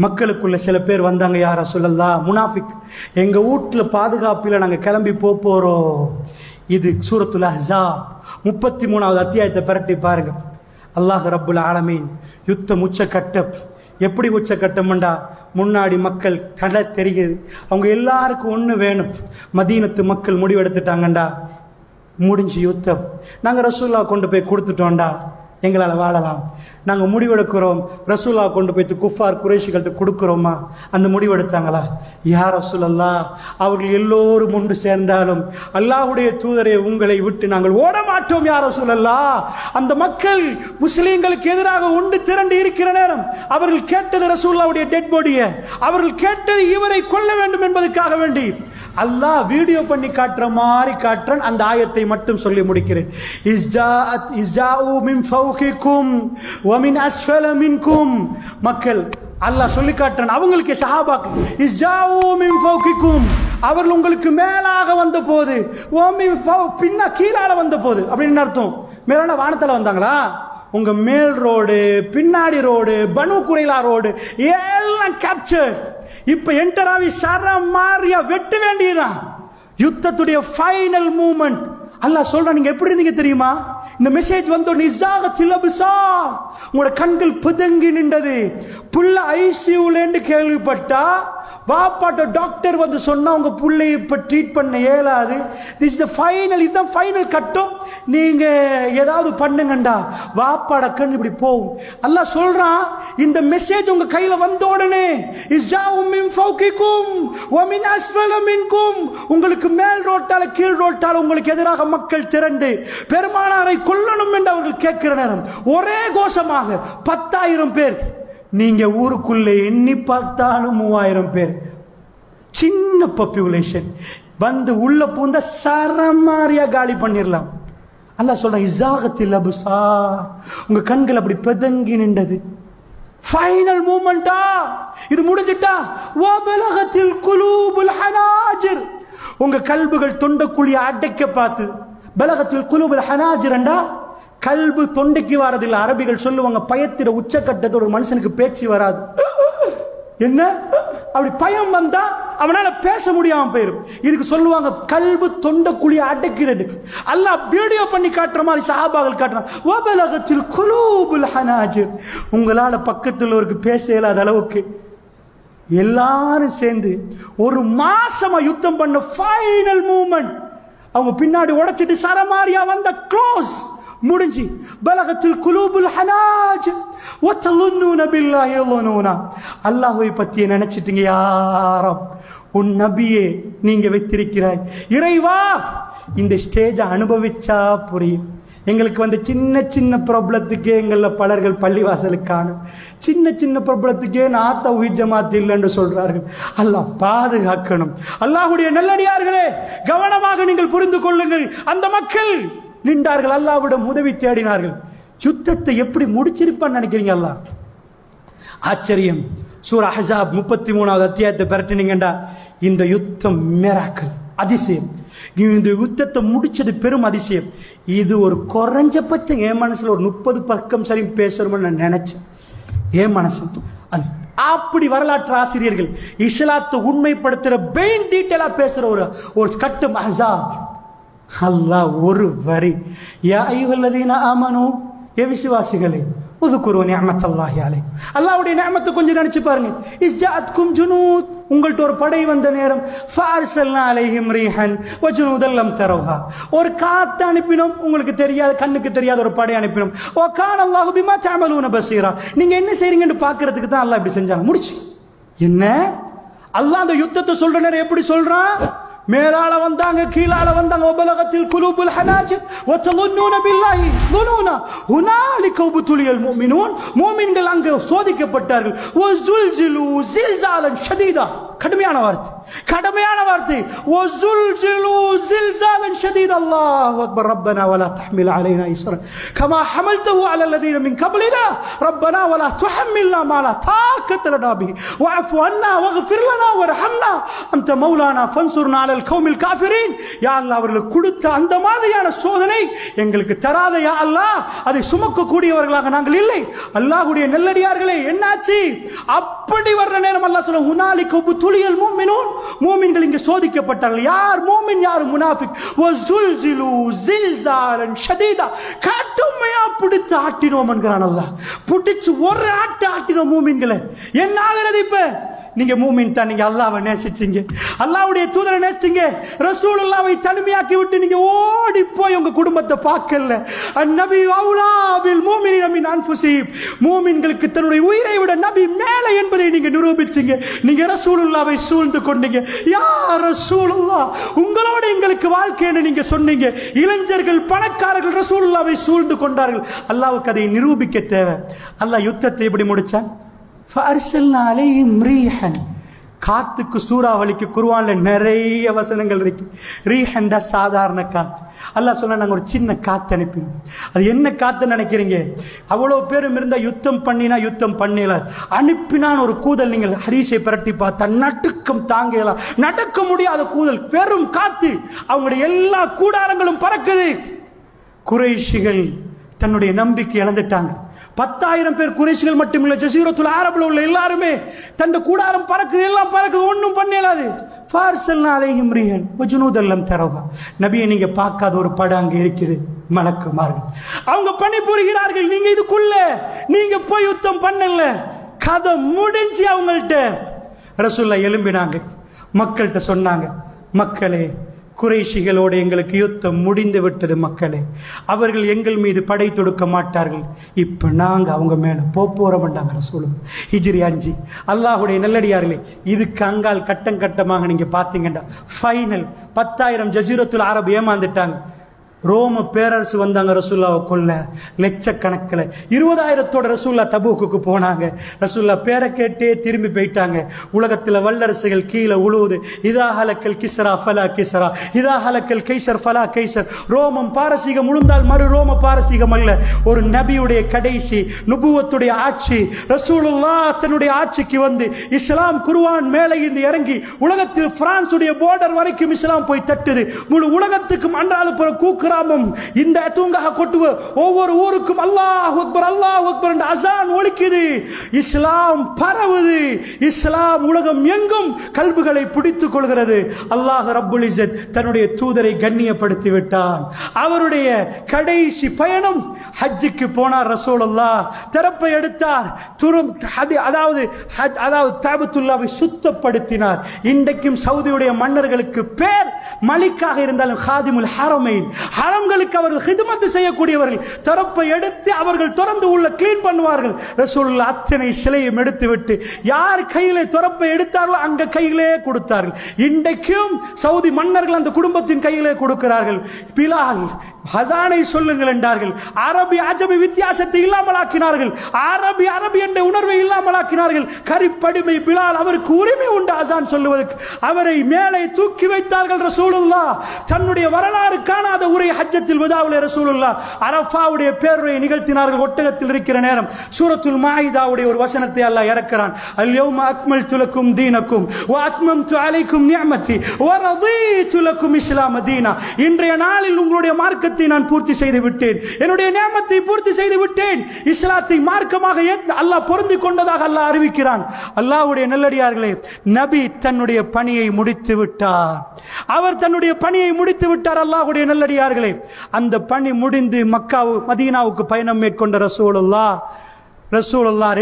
மக்களுக்குள்ள சில பேர் வந்தாங்க. யா ரசூலுல்லாஹ், முனாஃபிக், எங்க வீட்டுல பாதுகாப்பில் நாங்க கிளம்பி போறோம். இது சூரத்துல் அஹ்ஸாப் 33வது அத்தியாயத்தை பரட்டி பாருங்க. அல்லாஹ் ரப்புல் ஆலமீன் யுத்தம் உச்சக்கட்டம். எப்படி உச்சக்கட்டம்டா, முன்னாடி மக்கள் கடை தெரியுது, அவங்க எல்லாருக்கும் ஒண்ணு வேணும். மதீனத்து மக்கள் முடிவெடுத்துட்டாங்கண்டா, முடிஞ்சு யுத்தம். நாங்க ரசூலுல்லாஹ் கொண்டு போய் கொடுத்துட்டோம்டா, எங்களால வாழலாம். நாங்க முடிவெடுக்கிறோம், ரசூலுல்லாஹ் கொண்டு போய் குஃபார் குறைஷிகள்ட்ட கொடுக்கிறோமா? அந்த முடிவெடுத்தாங்களா? யா ரசூலல்லாஹ், அவர்கள் எல்லோரும் ஒன்று சேர்ந்தாலும் அல்லாஹ்வுடைய தூதரே, உங்களை விட்டு நாங்கள் ஓட மாட்டோம் யா ரசூலல்லாஹ். அந்த மக்கள் முஸ்லிம்களுக்கு எதிராக ஒன்று திரண்டு இருக்கிற நேரம் அவர்கள் கேட்டது ரசூலுல்லாஹ்வுடைய டெட் பாடியை, அவர்கள் கேட்டது இவரை கொல்ல வேண்டும் என்பதற்காக வேண்டி. அல்லாஹ் வீடியோ பண்ணி காட்டுற மாதிரி காட்டுறான். அந்த ஆயத்தை மட்டும் சொல்லி முடிக்கிறேன். இஸ்ஜாஉ மின் ஃபௌகிக்கும் வ மின் அஸ்ஃபல மின்கும். மக்கள் அல்லாஹ் சொல்லி காட்டுறான் அவங்களுக்கு, சஹாபாக்கள், இஸ்ஜாஉ மின் ஃபௌகிக்கும், அவர்கள் உங்களுக்கு மேலாக வந்த போது, பின்ன கீழால வந்த போது. அப்படின்னு அர்த்தம். மேலான வானத்துல வந்தாங்களா? உங்க மேல் ரோடு, பின்னாடி ரோடு, பனு குறைலா ரோடு எல்லாம் கேப்சர். இப்ப என்டராவி சரம் மாரியா வெட்ட வேண்டியதுதான். யுத்தத்துடைய ஃபைனல் மூமெண்ட். அல்லாஹ் சொல்றான், நீங்க எப்படி இருந்தீங்க தெரியுமா? இந்த மெசேஜ் வந்தோடனே உங்களோட கண்கள் பிதங்கி நின்றது. புள்ள ஐசியூலேன்னு கேள்விப்பட்டா, வாப்பாட்ட டாக்டர் வந்து சொன்னா உங்க புள்ளைய இப்ப ட்ரீட் பண்ண இயலாது, திஸ் இஸ் தி ஃபைனல், இதுதான் ஃபைனல் கட்டம், நீங்க ஏதாவது பண்ணுங்கண்டா, வாப்பாட கண் இப்படி போகும். அல்லாஹ் சொல்றான், இந்த மெசேஜ் உங்க கையில வந்த உடனே இஸ்ஜாஉ மின் ஃபௌகிக்கும் வ மின் அஸ்ஃபல மின்கும், உங்களுக்கு மேல் ரோட்டால கீழ் ரோட்டால உங்களுக்கு எதிராக மக்கள் திரண்டு பெருமானாரை கொல்லணும் என்று அவர்கள் கேட்கிற நேரம் ஒரே கோஷமாக 10,000 பேர். நீங்க ஊருக்குள்ளே எண்ணி பார்த்தாலும் 3000 பேர். சின்ன பாப்புலேஷன் வந்து உள்ள பூந்த சரமாரியா காலி பண்ணிடலாம். அல்லாஹ் சொல்றான், இஸாகத்தில் அப்சார், உங்க கண்கள் அப்படி பெதங்கி நின்றது. ஃபைனல் மூமெண்டா இது முடிஞ்சிட்டா. வபலகத்தில் குலூபுல் ஹனாஜிர், உங்க கல்புகள் தொண்டைக்குழிய அடைக்க பார்த்து. பலகத்தில் குலூபுல் ஹனாஜிர்ண்டா கல்பு தொண்டைக்கு வரதில்லை. அரபிகள் சொல்லுவாங்க, பயத்திட உச்சக்கட்டத்தோட ஒரு மனுஷனுக்கு பேச்சு வராது. என்ன அப்படி பயம் வந்தா அவனால பேச முடியாம போயிரும். இதுக்கு சொல்லுவாங்க கல்பு தொண்டைக்குழிய அடைக்கிறது. அல்லாஹ் வீடியோ பண்ணி காட்டுற மாதிரி சஹாபாக்கள் காட்டுறான். வபலகத்தில் குலூபுல் ஹனாஜிர், உங்களால பக்கத்தில் ஒரு பேச இயலாத அளவுக்கு எல்லாரும் சேர்ந்து ஒரு மாசமா யுத்தம் பண்ண ஃபைனல் மூமெண்ட். அவங்க பின்னாடி உடைச்சிட்டு சரமாரியா வந்த க்ளோஸ் முடிஞ்சு. பலகத்தில் குலூபுல் ஹனாஜிர் வதலுன்னூன பில்லாஹி ظنونا, அல்லாஹ்வை பத்தி நினைச்சிட்டீங்க. யா ரப், உன் நபியே நீங்க வைத்திருக்கிறாய். இறைவா, இந்த ஸ்டேஜை அனுபவிச்சா புரியும். எங்களுக்கு வந்து சின்ன சின்ன ப்ராப்ளத்துக்கே எங்கள பலர்கள் பள்ளிவாசலுக்கான சின்ன சின்ன ப்ராப்ளத்துக்கே நான் தௌஹீத் ஜமாத் இல்லைன்னு சொல்றார்கள். அல்லாஹ் பாதுகாக்கணும். அல்லாஹ்வுடைய நல்லடியார்களே, கவனமாக நீங்கள் புரிந்து கொள்ளுங்கள். அந்த மக்கள் நின்றார்கள், அல்லாஹ்விடம் உதவி தேடினார்கள். யுத்தத்தை எப்படி முடிச்சிருப்பான்னு நினைக்கிறீங்க? அல்லாஹ் ஆச்சரியம். சூரா அஹ்ஸாப் 33வது அத்தியாயத்தை பரட்டினீங்கடா, இந்த யுத்தம் மிராக்கிள், அதிசயம். இந்த யுத்தத்தை முடிச்சது பெரும் அதிசயம். இது ஒரு குறைஞ்சபட்சம் என் மனசுல ஒரு 30 பக்கம் சரி பேசணும்னு நான் நினைச்சேன். என் மனசு அது அப்படி. வரலாற்று ஆசிரியர்கள் இஸ்லாத்தை உண்மைப்படுத்துற பெயின் டீட்டெயிலா பேசுற ஒரு கட்டம் அஹ்ஸாப். அல்லாஹ் ஒரு வரி, யா அய்யுஹல்லதீன ஆமனூ, ஏ விசுவாசிகளே, உதுகுரு நிஅமத்தல்லாஹி அலைக்கும், அல்லாஹ்வுடைய நிஅமத்தை கொஞ்சம் நினைச்சு பாருங்க. இஸ்ஜாஅத்கும் ஜுனூத், உங்கள்ட்ட ஒரு படை வந்த நேரம். ஃபஅர்ஸல்னா அலைஹிம் ரீஹன் வஜுனூதன் லம் தரவுஹா, ஒரு காத்து அனுப்பினோம், உங்களுக்கு தெரியாத கண்ணுக்கு தெரியாத ஒரு படை அனுப்பினோம். வ கான அல்லாஹு பிமா தஅமலூன பஸீரா, நீங்க என்ன செய்றீங்கன்னு பார்க்கிறதுக்கு தான் அல்லாஹ் இப்படி செஞ்சாங்க. முடிச்சு. என்ன அல்லாஹ் அந்த யுத்தத்தை சொல்ற நேரம் எப்படி சொல்றான்? மேலால வந்தாங்க, கீழால வந்தாங்க. வபலகத்தில் குலூபுல் ஹனாஜிர் வதலுன்னூன பில்லாஹி ظنونا ஹுனாலிக உப்துலியல் முஃமினூன், முஃமின்கள் அங்கே சோதிக்கப்பட்டார்கள். வஸுல்ஜிலு ஜில்சாலன் ஷதீதா, கடுமையான வார்த்தை, கடுமையான வார்த்தை. வஸுல்ஜிலு ஜில்சாலன் ஷதீதா. அல்லாஹு அக்பர். ரப்பனா வலா தஹ்மில் அலைனா இஸ்ரன் கமா ஹமல்தஹு அலா அல்லதீன மின் கப்லினா ரப்பனா வலா துஹம்மில்னா மா லா தாக்கத லனா பிஹி வஅஃபு அன்னா வக்ஃபிர் லனா வர்ஹம்னா அன்த மௌலானா ஃபன்சுர்னா அலல் கௌமில் காஃபிரீன். யா அல்லாஹ், அவர்களுக்கு கொடுத்த அந்த மாதிரியான சோதனை எங்களுக்கு தராத யா அல்லாஹ், அதை சுமக்க கூடியவர்களாக நாங்கள் இல்லை. அல்லாஹ்வுடைய நல்லடியார்களே, என்னாச்சு? அப்படி வர்ற நேரம் அல்லாஹ் சொல்ல, ஹுனாலிக உப்துலியல் முஃமினூன், மூமின்கள் இங்கே சோதிக்கப்பட்டார்கள். யார் மூமின், யார் முனாஃபிக். வஸுல்ஜிலு ஜில்சாலன் ஷதீதா, கடுமையா பிடித்து ஆட்டினோம் என்கிறான் அல்லாஹ். பிடிச்சு ஒரு ஆட்டினோம் மூமின்களை. என்ன ஆகிறது இப்ப? நீங்க மூமின் தான், நீங்க அல்லாஹ்வை நேசிச்சீங்க, அல்லாஹ்வுடைய தூதரை நேசிச்சீங்க, ரசூலுல்லாஹ்வை தனிமையாக்கி விட்டு நீங்க ஓடி போய் உங்க குடும்பத்தை பார்க்கல. அந்நபி அவுலா பில் முஃமினீன மின் அன்ஃபுஸிஹிம், மூமின்களுக்கு தன்னுடைய உயிரை விட நபி மேலே என்பதை நீங்க நிரூபிச்சீங்க. நீங்க ரசூலுல்லாஹ்வை சூழ்ந்து கொண்டீங்க. யா ரசூலுல்லாஹ், உங்களோட எங்களுக்கு வாழ்க்கைன்னு நீங்க சொன்னீங்க. இளைஞர்கள், பணக்காரர்கள் ரசூலுல்லாஹ்வை சூழ்ந்து கொண்டார்கள். அல்லாஹ்வுக்கு அதை நிரூபிக்க தேவை. அல்லாஹ் யுத்தத்தை எப்படி முடிச்சான்? ஃபஅர்ஸல்னா அலைஹிம் ரீஹன், காத்துக்கு சூறாவளிக்கு குர்ஆன்ல நிறைய வசனங்கள் இருக்கு. ரீஹன்டா சாதாரண காத்து. அல்லாஹ் சொன்னா நாங்க ஒரு சின்ன காத்து அனுப்பினோம். அது என்ன காத்து நினைக்கிறீங்க? அவ்வளவு பேரும் இருந்தா யுத்தம் பண்ணினா யுத்தம் பண்ணல. அனுப்பினான் ஒரு கூதல். நீங்கள் ஹதீஸை பிரட்டி பார்த்தா நடுக்கம் தாங்கலாம், நடக்க முடியாத கூதல், வெறும் காத்து. அவங்களுடைய எல்லா கூடாரங்களும் பறக்குது. குறைஷிகள் தன்னுடைய நம்பிக்கை இழந்துட்டாங்க. 10,000 பேர் குறைஷிகள் மட்டுமில்லை, ஜஸீரத்துல் அரபுல உள்ள எல்லாருமே தன் கூடாரம் பறக்குது, எல்லாம் பறக்குது, ஒன்றும் பண்ணலாது. ஃபஅர்ஸல்னா அலைஹிம் ரீஹன் வஜுனூதன் லம் தரவுஹா, நபியை நீங்க பார்க்காத ஒரு படம் அங்கே இருக்குது, மலக்குமார்கள் அவங்க பணி புரிகிறார்கள். நீங்க இதுக்குள்ள நீங்க போய் யுத்தம் பண்ணல. கதை முடிஞ்சு அவங்கள்ட்ட ரசூலுல்லாஹ் எழும்பினாங்க, மக்கள்கிட்ட சொன்னாங்க, மக்களே, குறைஷிகளோடு எங்களுக்கு யுத்தம் முடிந்து விட்டது மக்களே, அவர்கள் எங்கள் மீது படை தொடுக்க மாட்டார்கள். இப்ப நாங்க அவங்க மேல போறோம்டாங்க ரசூலுல்லாஹ். ஹிஜ்ரி 5. அல்லாஹ்வுடைய நல்லடியார்களே, இதுக்கு அங்கால் கட்டம் கட்டமாக நீங்க பாத்தீங்கன்னா ஃபைனல் 10,000 ஜஸீரத்துல் அரப் ஏமாந்துட்டாங்க. ரோம பேரரசு வந்தாங்க ரசூல்லாவை கொல்ல. லட்சக்கணக்கில் 20,000 ரசூல்லா தபூக்குக்கு போனாங்க. ரசூல்லா பேரை கேட்டே திரும்பி போயிட்டாங்க. உலகத்தில் வல்லரசுகள் கீழே உழுவுது. இதா ஹலக்கல் கிஸ்ரா ஃபலா கிஸ்ரா, இதா ஹலக்கல் கைசர் ஃபலா கைசர். ரோமம் பாரசீகம் உளுந்தால் மறு ரோம பாரசீகம் அல்ல. ஒரு நபியுடைய கடைசி நுபுவத்துடைய ஆட்சி, ரசூலுல்லாஹ் தன்னுடைய ஆட்சிக்கு வந்து இஸ்லாம் குர்ஆன் மேலே இருந்து இறங்கி உலகத்தில் பிரான்சுடைய பார்டர் வரைக்கும் இஸ்லாம் போய் தட்டுது. முழு உலகத்துக்கும் அன்றாட கூக்கு இந்த தூங்காக கொட்டுவ ஒவ்வொரு ஊருக்கும் அல்லாஹ் அக்பர் அல்லாஹ் அக்பர் என்ற அசான் ஒலிக்குது. இஸ்லாம் பரவுது. இஸ்லாம் உலகம் எங்கும் கல்புகளை பிடித்துக் கொள்கிறது. அல்லாஹ் ரப்புல் இஸ்ஸத் தன்னுடைய தூதரை கண்ணியப்படுத்தி விட்டான். அவருடைய கடைசி பயணம் ஹஜ்ஜுக்கு போனார். ரசூலுல்லாஹ் திறப்பை எடுத்தார். அதாவது தாபத்துல்லாவை சுத்தப்படுத்தினார். இன்றைக்கும் சவுதியுடைய மன்னர்களுக்கு பேர் மலிக்காக இருந்தாலும் ஹாதிமுல் ஹரமைன், ஹரம்களுக்கு அவர்கள் ஹிதமத் செய்யக்கூடியவர்கள். தரப்பை எடுத்து அவர்கள் திறந்து உள்ள கிளீன் பண்ணுவார்கள். ரசூலுல்லாஹ் அத்தனை சிலையும் எடுத்து விட்டு யார் கையிலே தரப்பை எடுத்தார்களோ அங்க கையிலே கொடுத்தார்கள். இன்றைக்கும் சவுதி மன்னர்கள் அந்த குடும்பத்தின் கையிலே கொடுக்கிறார்கள். பிலால் ஹசானை சொல்லுங்கள் என்றார்கள். அரபி அஜமி வித்தியாசத்தை இல்லாமல் ஆக்கினார்கள். அரபி என்ற உணர்வை இல்லாமல் ஆக்கினார்கள். கரிப்படிமை பிலால், அவருக்கு உரிமை உண்டு அசான் சொல்லுவதற்கு. அவரை மேலே தூக்கி வைத்தார்கள். ரசூலுல்லாஹ் தன்னுடைய வரலாறு காணாத உரை ஹஜ்ஜத்தில் வதாவிலே ரசூலுல்லாஹ் அரஃபாவுடைய பேருரையை நிகழ்த்தினார்கள். ஒட்டகத்தில் இருக்கிற நேரம் சூரத்துல் மாயிதாவுடைய ஒரு வசனத்தை அல்லாஹ் இறக்கிறான். அல்யௌம அக்மல்து லக்கும் தீனக்கும் வ அத்மம்து அலைக்கும் நிஅமதி வ ரதீது லக்கும் இஸ்லாம் தீனா. இன்றைய நாளில் உங்களுடைய மார்க்கத்தை நான் பூர்த்தி செய்து விட்டேன், என்னுடைய நியமத்தை பூர்த்தி செய்து விட்டேன். இஸ்லாத்தை மார்க்கமாக அல்லாஹ் பொருந்திக் கொண்டதாக அல்லாஹ் அறிவிக்கிறான். அல்லாஹ்வுடைய நல்லடியார்களே, நபி தன்னுடைய பணியை முடித்து விட்டார். அவர் தன்னுடைய பணியை முடித்து விட்டார். அல்லாஹ்வுடைய நல்லடியார்களே, அந்த பணி முடிந்து மதீனாவுக்கு பயணம் மேற்கொண்ட ரசூலுல்லாஹ்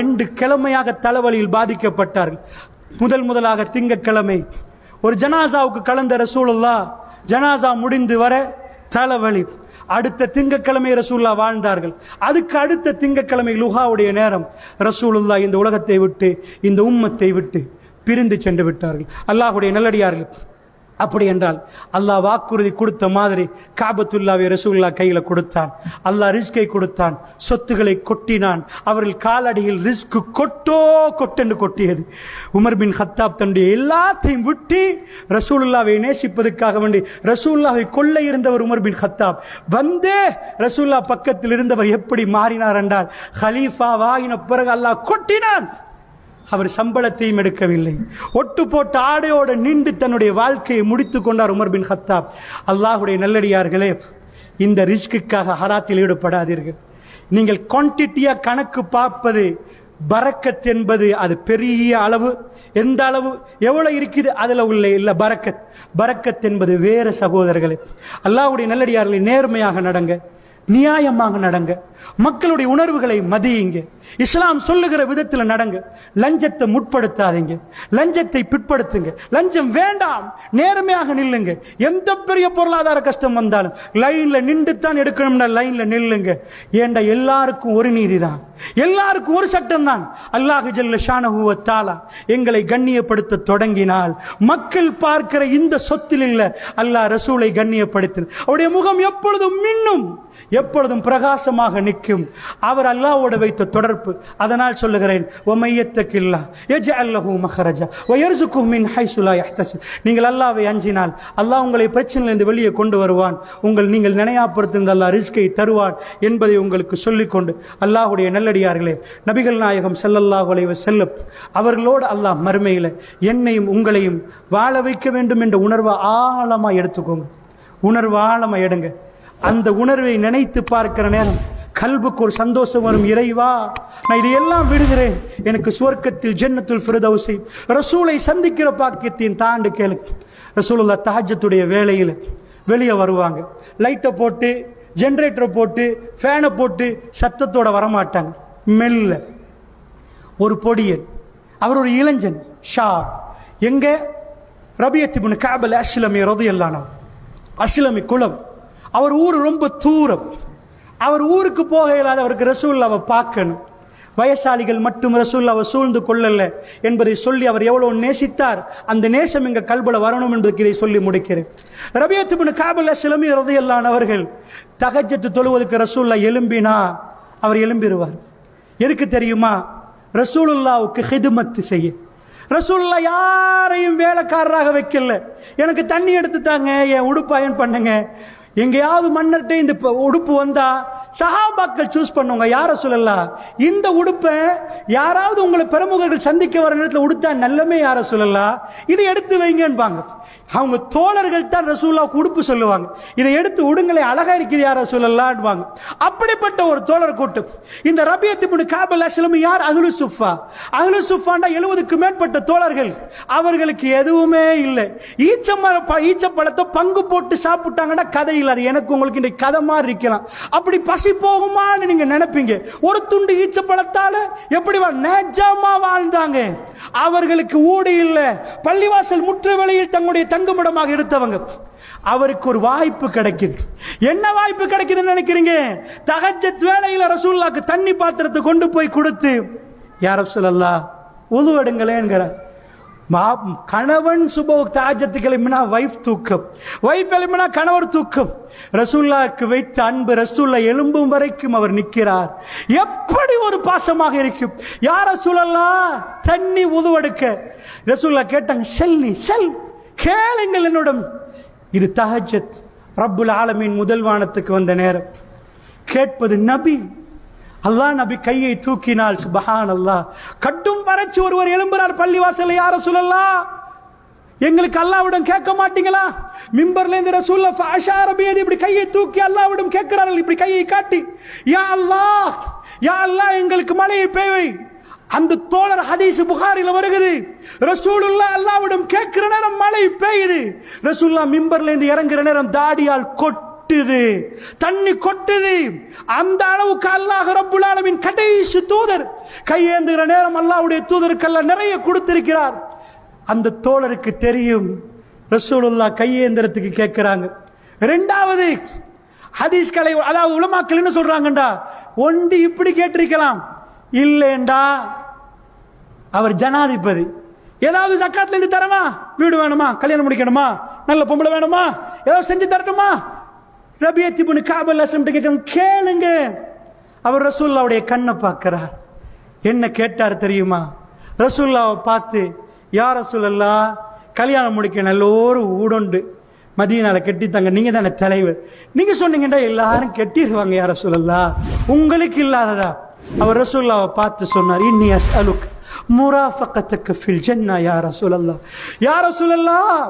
2 கிழமையாக தலைவலியில் பாதிக்கப்பட்டார்கள். முதலாக திங்கட்கிழமை ஒரு ஜனாசாவுக்கு கலந்த ரசூலுல்லாஹ் ஜனாசா முடிந்து வர தலைவலி. அடுத்த திங்கட்கிழமை ரசூலுல்லாஹ் வாழ்ந்தார்கள். அதுக்கு அடுத்த திங்கட்கிழமை லுஹாவுடைய நேரம் ரசூலுல்லாஹ் இந்த உலகத்தை விட்டு இந்த உம்மத்தை விட்டு பிரிந்து சென்று விட்டார்கள். அல்லாஹ்வுடைய நல்லடியார்கள், அப்படி என்றால் அல்லாஹ் வாக்குறுதி கொடுத்த மாதிரி காபத்துல்லாவை ரசூலுல்லாஹ் கையில கொடுத்தான். அல்லாஹ் ரிஸ்கை கொடுத்தான், சொத்துக்களை கொட்டினான். அவர்கள் காலடியில் ரிஸ்க் கொட்டென்று கொட்டியது. உமர் பின் கத்தாப் தன்னுடைய எல்லாத்தையும் விட்டு ரசூலுல்லாவை நேசிப்பதற்காக வேண்டி ரசூலுல்லாவை கொல்ல இருந்தவர் உமர் பின் கத்தாப் வந்தே ரசூலுல்லாஹ் பக்கத்தில் இருந்தவர் எப்படி மாறினார் என்றால், ஹலீஃபா வாகின பிறகு அல்லாஹ் கொட்டினான். அவர் சம்பளத்தையும் எடுக்கவில்லை, ஒட்டு போட்ட ஆடையோடு நின்று தன்னுடைய வாழ்க்கையை முடித்துக் கொண்டார் உமர் பின் கத்தாப். அல்லாஹ்வுடைய நல்லடியார்களே, இந்த ரிஸ்க்குக்காக ஹராத்தில் ஈடுபடாதீர்கள். நீங்கள் குவான்டிட்டியா கணக்கு பார்ப்பது பரக்கத் என்பது அது பெரிய அளவு, எந்த அளவு எவ்வளவு இருக்குது அதுல உள்ள இல்ல பரக்கத் என்பது வேற. சகோதரர்களே, அல்லாஹ்வுடைய நல்லடியார்களை நேர்மையாக நடங்க, நியாயமாக நடங்க, மக்களுடைய உணர்வுகளை மதியுங்க, இஸ்லாம் சொல்லுகிற விதத்தில் நடங்க. லஞ்சத்தை முற்படுத்தாதீங்க, லஞ்சத்தை பிற்படுத்துங்க. லஞ்சம் வேண்டாம், நேர்மையாக நில்லுங்க. எந்த பெரிய பொருளாதார கஷ்டம் வந்தாலும் லைன்ல நின்று தான் எடுக்கணும்னா லைன்ல நில்லுங்க. ஏண்டா எல்லாருக்கும் ஒரு நீதி தான், எல்லாருக்கும் ஒரு சட்டம் தான். அல்லாஹ் ஜல்ல ஷானஹு வ தஆலா எங்களை கண்ணியப்படுத்த தொடங்கினால் மக்கள் பார்க்கிற இந்த சொத்தில் இல்ல, அல்லாஹ் ரசூலை கண்ணியப்படுத்து. அவருடைய முகம் எப்பொழுதும் மின்னும், எப்பொழுதும் பிரகாசமாக நிற்கும். அவர் அல்லாஹ்வோட வைத்த தொடர்பு. அதனால் சொல்லுகிறேன், வமையத்தகில்லாஹ் யஜ்அல் லஹு மஹரஜா வ யர்ஸுகுஹு மின் ஹைஸு லா யஹ்தஸிப். நீங்கள் அல்லாஹ்வை அஞ்சினால் அல்லாஹ் உங்களை பிரச்சனையிலிருந்து வெளியே கொண்டு வருவான். நீங்கள் நினையாப்படுத்துங்க அல்லாஹ் ரிஸ்கை தருவான் என்பதை உங்களுக்கு சொல்லிக்கொண்டு, அல்லாஹ்வுடைய நல்லடியார்களே, நபிகள் நாயகம் ஸல்லல்லாஹு அலைஹி வஸல்லம் அவர்களோடு அல்லாஹ் மறுமையில என்னையும் உங்களையும் வாழ வைக்க வேண்டும் என்ற உணர்வை ஆழமா எடுத்துக்கோங்க. உணர்வு ஆழமா எடுங்க. அந்த உணர்வை நினைத்து பார்க்கிற நேரம் கல்புக்கு ஒரு சந்தோஷம் வரும். இறைவா, நான் இதையெல்லாம் விடுகிறேன், எனக்கு சுவர்க்கத்தில் ஜன்னத்துல் ஃபிர்தௌஸை ரசூலை சந்திக்கிற பாக்கியத்தின் தாண்டு கேளு. ரசூலுல்லாஹ் தஹஜ்ஜுடைய வேளையில் வெளியே வருவாங்க. லைட்டை போட்டு, ஜெனரேட்டரை போட்டு, ஃபேனை போட்டு சத்தத்தோட வரமாட்டாங்க. மெல்ல ஒரு பொடியன், அவர் ஒரு இளைஞன், ஷா, எங்க ரபியத் இப்னு கஅப் அல்-அஸ்லமி ரலியல்லாஹு அன்ஹு, அஸ்லமி குலம். அவர் ஊர் ரொம்ப தூரம். அவர் ஊருக்கு போக இயலாத, அவருக்கு ரசூலுல்லாஹ்வை பார்க்கணும். வயசாளிகள் மட்டும் ரசூலுல்லாஹ்வை சூழ்ந்து கொள்ளல என்பதை சொல்லி அவர் எவ்வளவு நேசித்தார். அந்த நேசம் எங்க கல்புல வரணும் என்பதற்கு இதை சொல்லி முடிக்கிறேன். ரபியத் இப்னு கஅப் அல்-அஸ்லமி ரலியல்லாஹு அன்ஹு அவர்கள் தஹஜ்ஜத் தொழுவதற்கு ரசூலுல்லாஹ் எழும்பினா அவர் எழும்பிடுவார். எதுக்கு தெரியுமா? ரசூலுல்லாஹ்வுக்கு ஹிதுமத் செய்ய. ரசூலுல்லாஹ் யாரையும் வேலைக்காரராக வைக்கல. எனக்கு தண்ணி எடுத்து தாங்க, என் உடுப்பு அயன் பண்ணுங்க. எங்கேயாவது மன்னர்கிட்ட இந்த உடுப்பு வந்தா சஹாபாக்கள் சூஸ் பண்ணுவாங்க, யார சொல்லலாம் இந்த உடுப்பை யாராவது உங்களை பிரமுகர்கள் சந்திக்க வர நேரத்தில் உடுத்தா நல்லமே யார சொல்லலாம், இதை எடுத்து வைங்கன்பாங்க. அவங்க தோழர்கள் தான் ரசூலுல்லாஹ்வுக்கு உடுப்பு சொல்லுவாங்க, இதை எடுத்து உடுங்களை அழகா இருக்கிற யார சொல்லலாம்வாங்க. அப்படிப்பட்ட ஒரு தோழர் கூட்டம் இந்த ரபியத் இப்னு கஅப் அல்-அஸ்லமி யார்? அஹ்லு சுஃபா. அஹ்லு சுஃபாண்டா 70க்கு மேற்பட்ட தோழர்கள். அவர்களுக்கு எதுவுமே இல்லை. ஈச்சப்பழத்தை பங்கு போட்டு சாப்பிட்டாங்கன்னா கதை இல்லை. அது எனக்கு உங்களுக்கு இந்த கதை மாதிரி இருக்கலாம். அப்படி பசி போகுமான்னு நீங்க நினைப்பீங்க. ஒரு துண்டு ஈச்சப்பழத்தால எப்படி நிஜமா வாழ்ந்தாங்க. அவர்களுக்கு ஊடு இல்ல, பள்ளிவாசல் முற்று வெளியில் தங்களுடைய தங்குமிடமாக எடுத்தவங்க. அவருக்கு ஒரு வாய்ப்பு கிடைக்குது. என்ன வாய்ப்பு கிடைக்குதுன்னு நினைக்கிறீங்க? தஹஜ்ஜத் வேளையில ரசூலுல்லாஹ்க்கு தண்ணி பாத்திரத்தை கொண்டு போய் கொடுத்து, யா ரசூலல்லாஹ் உது எடுங்களேன்கிறார். கணவன் சுபஹ் தஹஜ்ஜத்துக்கு எழும்பினா வைஃப் தூக்கம், வைஃப் எழும்பினா கணவர் தூக்கம். ரசூலுல்லாஹ்க்கு வைத்த அன்பு, ரசூலுல்லாஹ் எழும்பும் வரைக்கும் அவர் நிற்கிறார். எப்படி ஒரு பாசமாக இருக்கும். யா ரசூலல்லாஹ் தண்ணி உது எடுக்க. ரசூலுல்லாஹ் கேட்டாங்க, செல் கேளுங்கள் என்னுடன். இது தஹஜ்ஜத், ரப்புல் ஆலமீன் முதல் வானத்துக்கு வந்த நேரம். கேட்பது நபி. அல்லாஹ் நபி கையை தூக்கினால் சுப்ஹானல்லாஹ், கட்டும் வறட்சி ஒருவர் எழும்புறார் பள்ளிவாசல்ல. யா ரசூலல்லாஹ் எங்களுக்கு அல்லாஹ்விடம் கேட்க மாட்டீங்களா? மிம்பர்ல இருந்து ரசூலுல்லாஹ் ஃபஅஷார பியதி இப்படி கையை தூக்கி அல்லாஹ்விடம் கேட்கிறார்கள், இப்படி கையை காட்டி, யா அல்லாஹ் எங்களுக்கு மழையை பெய்வை. அந்த தோழர் ஹதீஸ் புகாரில வருகிறது. ரசூலுல்லாஹ் அல்லாஹ்விடம் கேட்கிற நேரம் மழை பெய்யுது. ரசூலுல்லாஹ் மிம்பர்ல இருந்து இறங்குற நேரம் தாடியால் கொட்டுது, தண்ணி கொட்டுது. அந்த அளவுக்கு அல்லாஹ் ரப்புல் ஆலமீன் கடைசி தூதர் கையேந்துகிற நேரம் அல்லாஹ்வுடைய தூதருக்கு அல்லாஹ் நிறைய கொடுத்திருக்கிறார். அந்த தோழருக்கு தெரியும் ரசூலுல்லாஹ் கையேந்திரத்துக்கு கேட்கிறாங்க. இரண்டாவது ஹதீஸ் கலை, அதாவது உலமாக்கள் என்ன சொல்றாங்கடா, ஒண்டி இப்படி கேட்டிருக்கலாம், இல்லேண்டா அவர் ஜனாதிபதி, ஏதாவது ஜக்காத்ல இருந்து தரமா, வீடு வேணுமா, கல்யாணம் முடிக்கணுமா, நல்ல பொம்பளை வேணுமா, ஏதாவது செஞ்சு தரட்டுமா. ரபியத் இப்னு கஅப் அல்-அஸ்லமி கேட்க, கேளுங்க. அவர் ரசூலுல்லாஹ்வுடைய கண்ணை பார்க்கிறார். என்ன கேட்டார் தெரியுமா? ரசூலுல்லாஹ்வை பார்த்து, யா ரசூலல்லாஹ் கல்யாணம் முடிக்க நல்ல ஒரு ஊடுண்டு மதீனால கெட்டித்தாங்க, நீங்க தானே தலைவர், நீங்க சொன்னீங்கடா எல்லாரும் கெட்டிடுவாங்க யா ரசூலல்லாஹ், உங்களுக்கு இல்லாததா? அவர் ரசூலுல்லாஹ்வை பார்த்து சொன்னார், இன்னி அஸ்அலுக் முராஃபகத்துக்கு ஃபில் ஜன்னா யா ரசூலல்லாஹ். யா ரசூலல்லாஹ்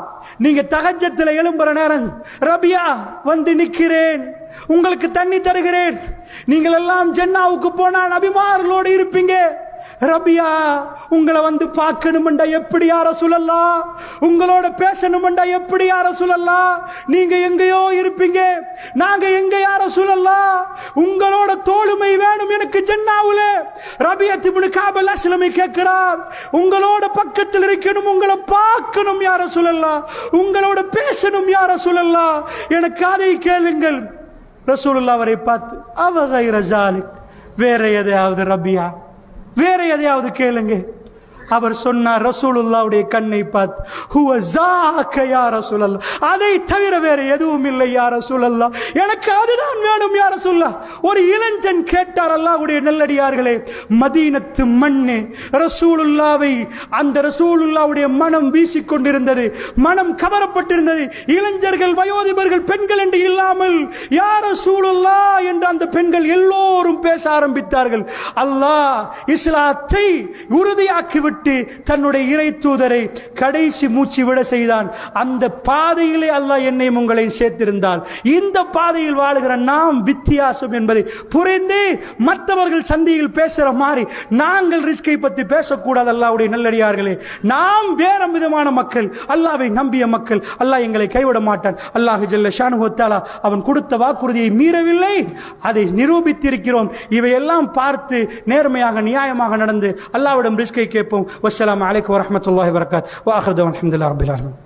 நீங்க தஹஜ்ஜத்துல எழும்புற நேரம் ரபியா வந்து நிக்கிறேன், உங்களுக்கு தண்ணி தருகிறேன். நீங்கள் எல்லாம் ஜன்னாவுக்கு போனா நபிமார்களோடு இருப்பீங்க. ரபியா உங்களை வந்து பார்க்கணும்டா எப்படி யா ரசூலல்லாஹ், உங்களோட பேசணும்டா எப்படி யா ரசூலல்லாஹ், நீங்க எங்கேயோ இருப்பீங்க, நாங்க எங்க யா ரசூலல்லாஹ், உங்களோட தோளுமை வேணும் எனக்கு ஜன்னாவுல. ரபியத் இப்னு கஅப் அல்-அஸ்லமி கேட்கிறார், உங்களோட பக்கத்தில் இருக்கணும், உங்களை பார்க்கணும் யா ரசூலல்லாஹ், உங்களோட பேசணும் யா ரசூலல்லாஹ், எனக்கு அதை கேளுங்கள். ரசூலுல்லாஹ் அவரை பார்த்து, அவ கைர ஜாலிக், வேற எதையாவது ரபியா, வேற எதையாவது கேளுங்க. அவர் சொன்னார் ரசூலுல்லாஹ்வுடைய கண்ணை பார்த்து, ஹுவ ஸாக யா ரசூலல்லாஹ், அதை தவிர வேற எதுவும் இல்லை யா ரசூலல்லாஹ், எனக்கு அதுதான் வேணும் யா ரசூலல்லாஹ். ஒரு இளைஞன் கேட்டார், அல்லாஹ்வுடைய நல்லடியார்களே, மதீனத்து மண்ணு ரசூலுல்லாஹ்வை, அந்த ரசூலுல்லாஹ்வுடைய மனம் வீசிக்கொண்டிருந்தது, மனம் கவரப்பட்டிருந்தது. இளைஞர்கள், வயோதிபர்கள், பெண்கள் என்று இல்லாமல் யா ரசூலுல்லாஹ் என்று அந்த பெண்கள் எல்லோரும் பேச ஆரம்பித்தார்கள். அல்லாஹ் இஸ்லாத்தை உறுதியாக்கி தன்னுடைய இறை தூதரை கடைசி மூச்சு விட செய்தான். அந்த பாதையிலே அல்லாஹ் என்னையும் உங்களை சேர்த்திருந்தால், இந்த பாதையில் வாழுகிற நாம் வித்தியாசம் என்பதை புரிந்து மற்றவர்கள் சந்தியில் பேசுற மாதிரி நாங்கள் ரிஸ்கை பத்தி பேசக்கூடாது. அல்லாஹ்வுடைய நல்லடியார்களே, நாம் வேற விதமான மக்கள், அல்லாஹ்வை நம்பிய மக்கள். அல்லாஹ் எங்களை கைவிட மாட்டான். அல்லாஹ் ஜல்ல ஷானுஹு தஆலா அவன் கொடுத்த வாக்குறுதியை மீறவில்லை, அதை நிரூபித்திருக்கிறோம். இவையெல்லாம் பார்த்து நேர்மையாக நியாயமாக நடந்து அல்லாஹ்விடம் ரிஸ்கை கேட்போம். வஸ்ஸலாமு அலைக்கும் வரஹ்மத்துல்லாஹி வபரகாத்துஹு. வ ஆகிரு தஅவானா அல்ஹம்துலில்லாஹி ரப்பில் ஆலமீன்.